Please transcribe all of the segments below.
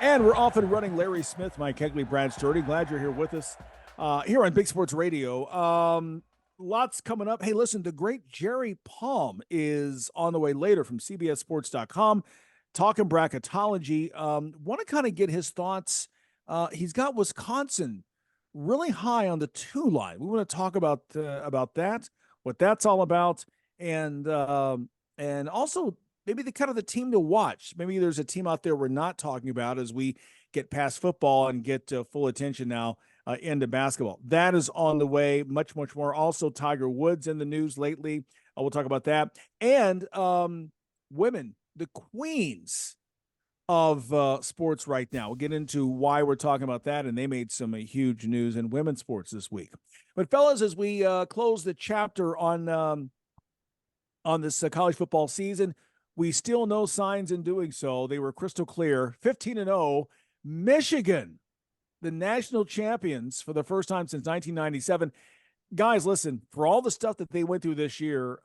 And we're off and running. Larry Smith, Mike Kegley, Brad Sturdy. Glad you're here with us here on Big Sports Radio. Lots coming up. Hey, listen, the great Jerry Palm is on the way later from CBSSports.com, talking bracketology. Want to kind of get his thoughts. He's got Wisconsin really high on the two line. We want to talk about that, what that's all about, and also maybe the kind of the team to watch. Maybe there's a team out there we're not talking about as we get past football and get full attention now into basketball. That is on the way. Much, much more. Also, Tiger Woods in the news lately. We'll talk about that. And women, the queens of sports right now. We'll get into why we're talking about that, and they made some huge news in women's sports this week. But fellas, as we close the chapter on this college football season, we still no signs in doing so. They were crystal clear, 15-0. Michigan, the national champions for the first time since 1997. Guys, listen, for all the stuff that they went through this year,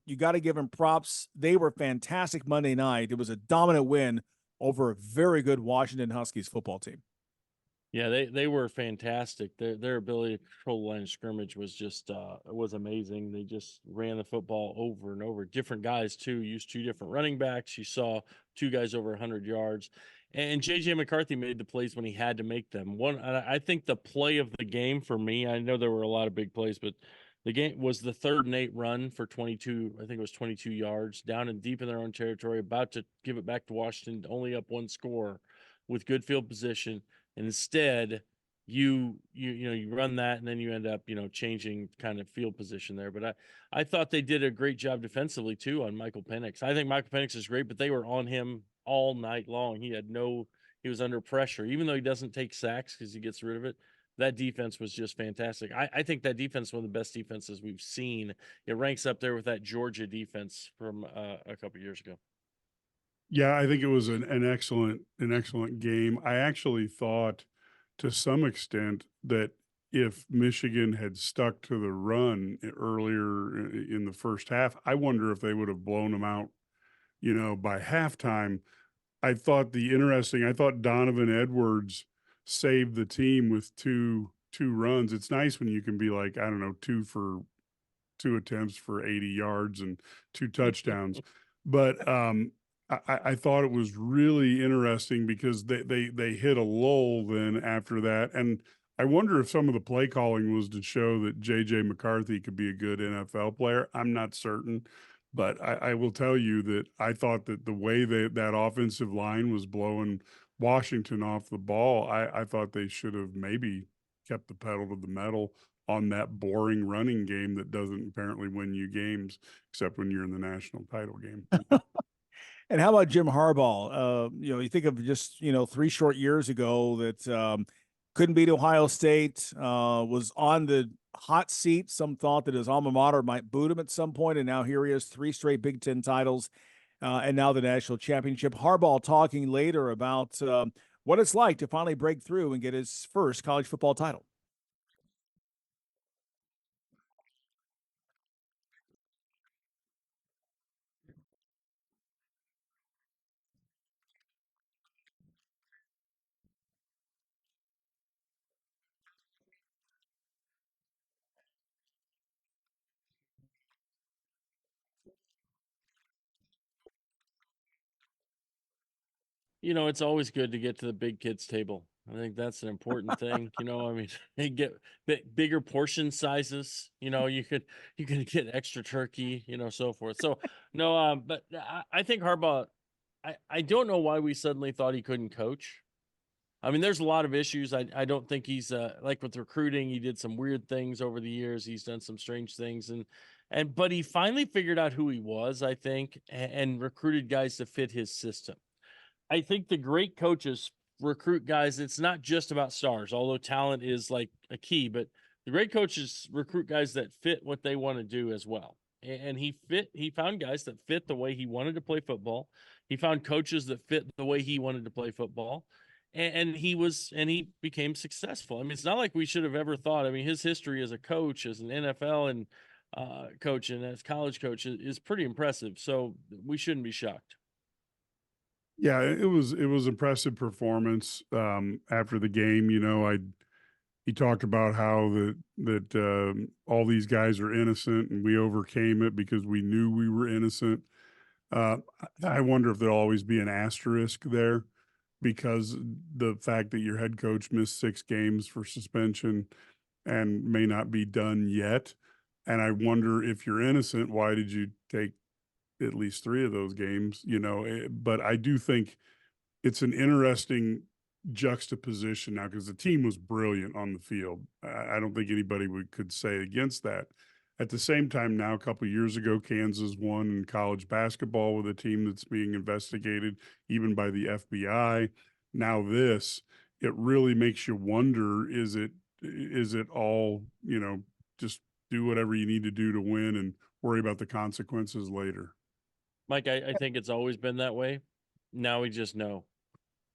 you got to give them props. They were fantastic Monday night. It was a dominant win over a very good Washington Huskies football team. Yeah, they were fantastic. Their ability to control the line of scrimmage was just was amazing. They just ran the football over and over. Different guys too, used two different running backs. You saw two guys over 100 yards. And J.J. McCarthy made the plays when he had to make them. I think the play of the game for me, I know there were a lot of big plays, but the game was the 3rd and 8 run for 22. I think it was 22 yards down and deep in their own territory, about to give it back to Washington, only up one score with good field position. And instead, you run that, and then you end up changing kind of field position there. But I thought they did a great job defensively too on Michael Penix. I think Michael Penix is great, but they were on him all night long. He was under pressure, even though he doesn't take sacks because he gets rid of it. That defense was just fantastic. I think that defense is one of the best defenses we've seen. It ranks up there with that Georgia defense from a couple years ago. Yeah, I think it was an excellent game. I actually thought to some extent that if Michigan had stuck to the run earlier in the first half, I wonder if they would have blown them out, by halftime. I thought Donovan Edwards saved the team with two runs. It's nice when you can be like, I don't know, two attempts for 80 yards and 2 touchdowns. But I thought it was really interesting because they hit a lull then after that. And I wonder if some of the play calling was to show that J.J. McCarthy could be a good NFL player. I'm not certain. But I will tell you that I thought that the way that offensive line was blowing Washington off the ball, I thought they should have maybe kept the pedal to the metal on that boring running game that doesn't apparently win you games, except when you're in the national title game. And how about Jim Harbaugh? You think of just 3 short years ago that couldn't beat Ohio State, was on the hot seat. Some thought that his alma mater might boot him at some point, and now here he is, 3 straight Big Ten titles, and now the national championship. Harbaugh talking later about what it's like to finally break through and get his first college football title. It's always good to get to the big kids table. I think that's an important thing. I mean, they get bigger portion sizes. You could get extra turkey. So forth. So no, but I think Harbaugh. I don't know why we suddenly thought he couldn't coach. I mean, there's a lot of issues. I don't think he's like with recruiting. He did some weird things over the years. He's done some strange things, but he finally figured out who he was. I think and recruited guys to fit his system. I think the great coaches recruit guys. It's not just about stars, although talent is like a key, but the great coaches recruit guys that fit what they want to do as well. And he found guys that fit the way he wanted to play football. He found coaches that fit the way he wanted to play football. And he became successful. I mean, it's not like we should have ever thought. I mean, his history as a coach, as an NFL and coach and as college coach is pretty impressive. So we shouldn't be shocked. Yeah, it was impressive performance after the game. He talked about how all these guys are innocent and we overcame it because we knew we were innocent. I wonder if there'll always be an asterisk there because the fact that your head coach missed 6 games for suspension and may not be done yet. And I wonder, if you're innocent, why did you take at least 3 of those games? But I do think it's an interesting juxtaposition now because the team was brilliant on the field. I don't think anybody could say against that. At the same time, now, a couple of years ago, Kansas won in college basketball with a team that's being investigated even by the FBI. Now it really makes you wonder, is it all, just do whatever you need to do to win and worry about the consequences later? Mike, I think it's always been that way. Now we just know.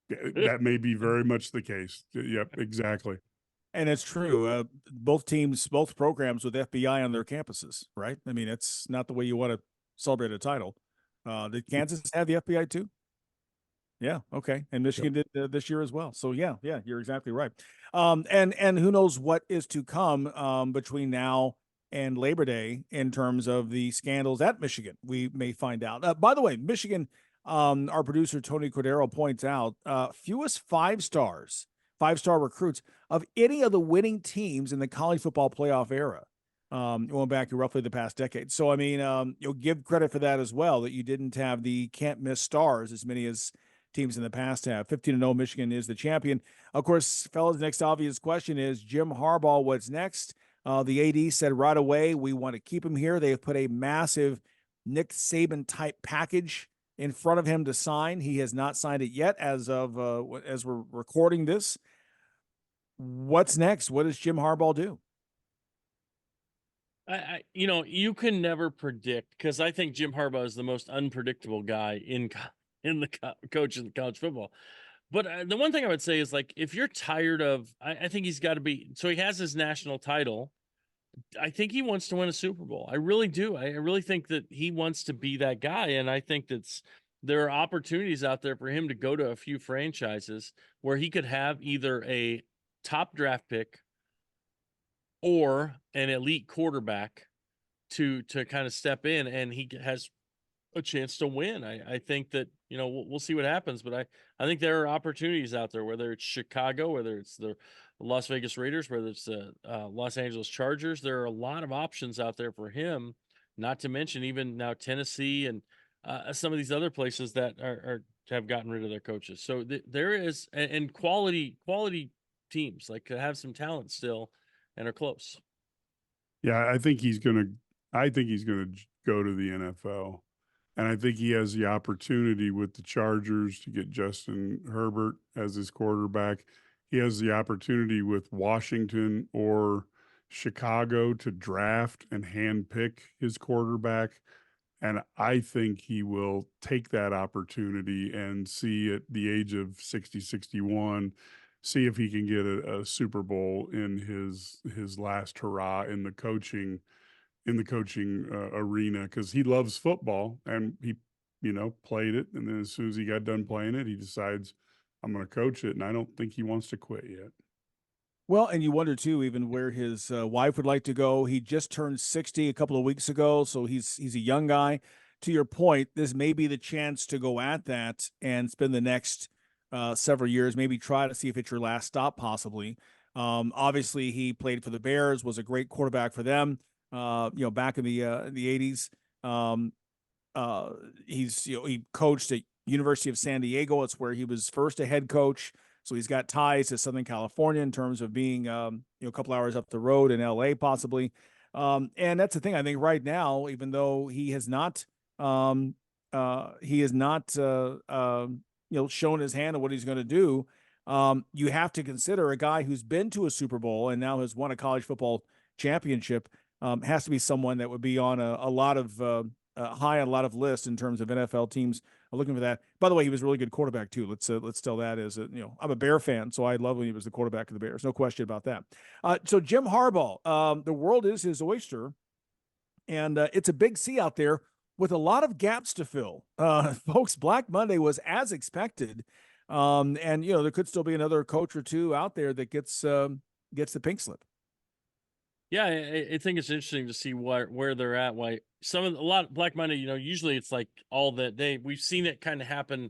That may be very much the case. Yep, exactly. And it's true. Both teams, both programs with FBI on their campuses, right? I mean, it's not the way you want to celebrate a title. Did Kansas have the FBI too? Yeah. Okay. And Michigan did this year as well. So yeah, you're exactly right. And who knows what is to come between now and Labor Day in terms of the scandals at Michigan. We may find out. By the way, Michigan, our producer Tony Cordero points out, fewest five-star recruits of any of the winning teams in the college football playoff era. Going back to roughly the past decade. So, I mean, you'll give credit for that as well, that you didn't have the can't miss stars as many as teams in the past have. 15-0, Michigan is the champion. Of course, fellas, next obvious question is Jim Harbaugh, what's next? The AD said right away, we want to keep him here. They have put a massive Nick Saban type package in front of him to sign. He has not signed it yet as we're recording this. What's next? What does Jim Harbaugh do? You can never predict, because I think Jim Harbaugh is the most unpredictable guy in the coach in college football. But the one thing I would say is, like, if you're tired of, I think he's got to be. So he has his national title. I think he wants to win a Super Bowl. I really do. I really think that he wants to be that guy, and I think there are opportunities out there for him to go to a few franchises where he could have either a top draft pick or an elite quarterback to kind of step in, and he has a chance to win. I think that, we'll see what happens, but I think there are opportunities out there, whether it's Chicago, whether it's the Las Vegas Raiders, whether it's the Los Angeles Chargers. There are a lot of options out there for him, not to mention even now Tennessee and some of these other places that have gotten rid of their coaches. So there is, and quality teams like have some talent still and are close. Yeah, I think he's gonna go to the NFL. And I think he has the opportunity with the Chargers to get Justin Herbert as his quarterback. He has the opportunity with Washington or Chicago to draft and handpick his quarterback. And I think he will take that opportunity and see, at the age of 60, 61, see if he can get a Super Bowl in his last hurrah in the coaching arena, because he loves football and he, played it. And then as soon as he got done playing it, he decides, I'm going to coach it. And I don't think he wants to quit yet. Well, and you wonder too, even where his wife would like to go. He just turned 60 a couple of weeks ago, so he's a young guy. To your point, this may be the chance to go at that and spend the next several years, maybe try to see if it's your last stop, possibly. Obviously, he played for the Bears, was a great quarterback for them. Back in the 80s. He coached at University of San Diego. It's where he was first a head coach. So he's got ties to Southern California in terms of being, a couple hours up the road in LA, possibly. And that's the thing. I think right now, even though he has not, shown his hand on what he's going to do, you have to consider a guy who's been to a Super Bowl and now has won a college football championship. Has to be someone that would be on a lot of high on a lot of lists in terms of NFL teams looking for that. By the way, he was a really good quarterback too. Let's tell that as I'm a Bear fan, so I love when he was the quarterback of the Bears. No question about that. So Jim Harbaugh, the world is his oyster, and it's a big sea out there. with a lot of gaps to fill. Folks, Black Monday was as expected. And you know, there could still be another coach or two out there that gets the pink slip. Yeah, I think it's interesting to see where they're at. Why a lot of Black Monday, usually it's like all that day. We've seen it kind of happen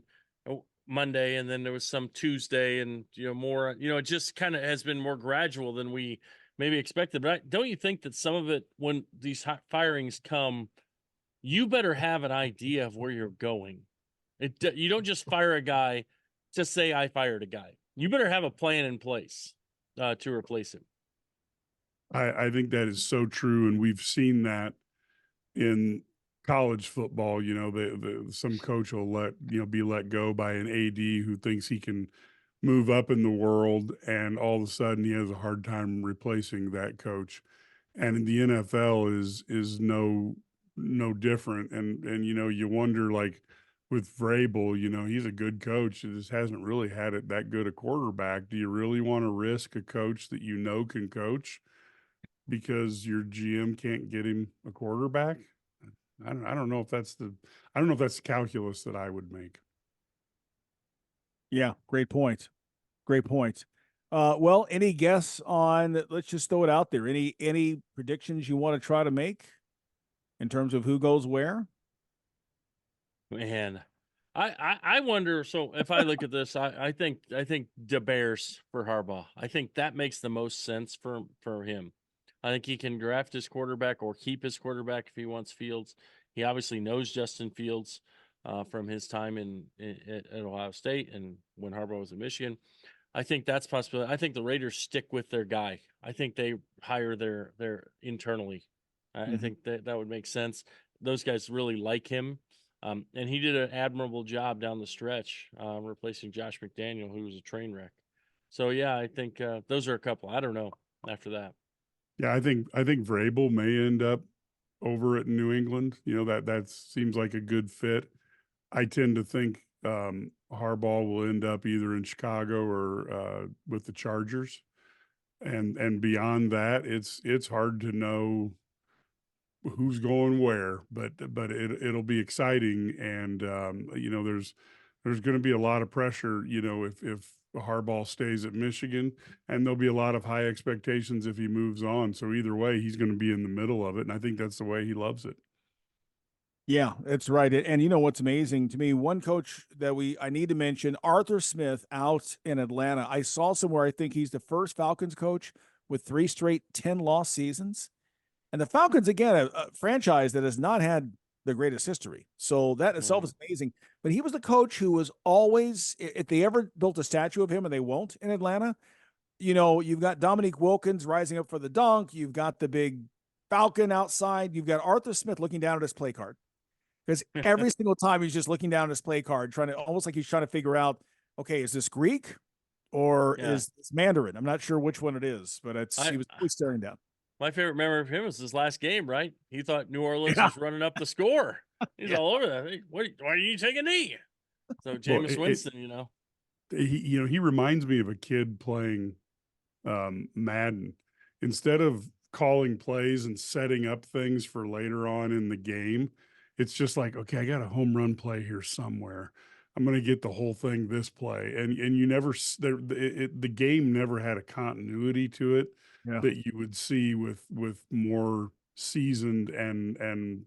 Monday, and then there was some Tuesday, and more. It just kind of has been more gradual than we maybe expected. But don't you think that some of it, when these firings come, you better have an idea of where you're going. You don't just fire a guy to say I fired a guy. You better have a plan in place to replace him. I think that is so true, and we've seen that in college football. Some coach will be let go by an AD who thinks he can move up in the world, and all of a sudden he has a hard time replacing that coach. And in the NFL is no different. And you wonder, like with Vrabel, he's a good coach. He just hasn't really had it that good a quarterback. Do you really want to risk a coach that can coach because your GM can't get him a quarterback? I don't know if that's the calculus that I would make. Yeah, great point. Great point. Well, any guess on? Let's just throw it out there. Any predictions you want to try to make in terms of who goes where? Man, I wonder. So if I look at this, I think the Bears for Harbaugh. I think that makes the most sense for him. I think he can draft his quarterback or keep his quarterback if he wants Fields. He obviously knows Justin Fields from his time at Ohio State and when Harbaugh was in Michigan. I think that's possible. I think the Raiders stick with their guy. I think they hire their internally. I think that would make sense. Those guys really like him. And he did an admirable job down the stretch, replacing Josh McDaniel, who was a train wreck. So yeah, I think those are a couple. I don't know after that. Yeah, I think Vrabel may end up over at New England. That seems like a good fit. I tend to think Harbaugh will end up either in Chicago or with the Chargers, and beyond that, it's hard to know who's going where. But it'll be exciting, and there's going to be a lot of pressure. If Harbaugh stays at Michigan, and there'll be a lot of high expectations if he moves on. So either way, he's going to be in the middle of it, and I think that's the way he loves it. Yeah, that's right. And you know what's amazing to me? One coach that I need to mention, Arthur Smith out in Atlanta. I saw somewhere I think he's the first Falcons coach with 3 straight 10-loss seasons. And the Falcons, again, a franchise that has not had the greatest history. So that itself is amazing. But he was the coach who was always, if they ever built a statue of him, and they won't in Atlanta, you've got Dominique Wilkins rising up for the dunk. You've got the big Falcon outside. You've got Arthur Smith looking down at his play card. Because every single time he's just looking down at his play card, almost like he's trying to figure out, okay, is this Greek or is this Mandarin? I'm not sure which one it is, but he was always staring down. My favorite memory of him was his last game, right? He thought New Orleans was running up the score. He's all over that. Hey, why do you take a knee? So Jameis Winston, he reminds me of a kid playing Madden. Instead of calling plays and setting up things for later on in the game, it's just like, okay, I got a home run play here somewhere. I'm going to get the whole thing this play. And you never, the game never had a continuity to it that you would see with more seasoned and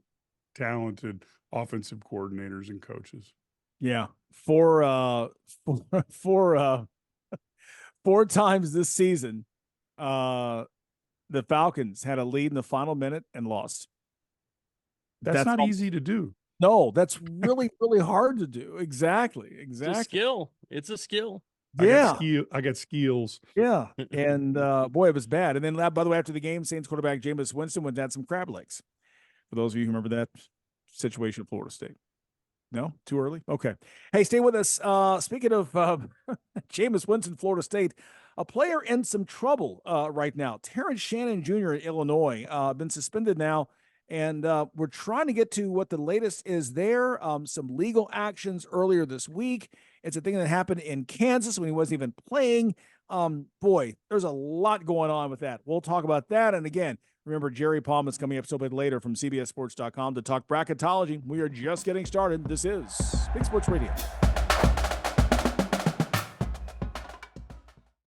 talented offensive coordinators and coaches. Yeah. Four times this season, the Falcons had a lead in the final minute and lost. That's not easy to do. No, that's really, really hard to do. Exactly. It's a skill. It's a skill. Yeah. I got skills. Yeah. And boy, it was bad. And then, by the way, after the game, Saints quarterback Jameis Winston went down some crab legs. For those of you who remember that situation at Florida State. No? Too early? Okay. Hey, stay with us. Speaking of Jameis Winston, Florida State, a player in some trouble right now. Terrence Shannon Jr. in Illinois, been suspended now. And we're trying to get to what the latest is there. Some legal actions earlier this week. It's a thing that happened in Kansas when he wasn't even playing. Boy, there's a lot going on with that. We'll talk about that. And again, Remember, Jerry Palm is coming up so bit later from CBSSports.com to talk bracketology. We are just getting started. This is Big Sports Radio.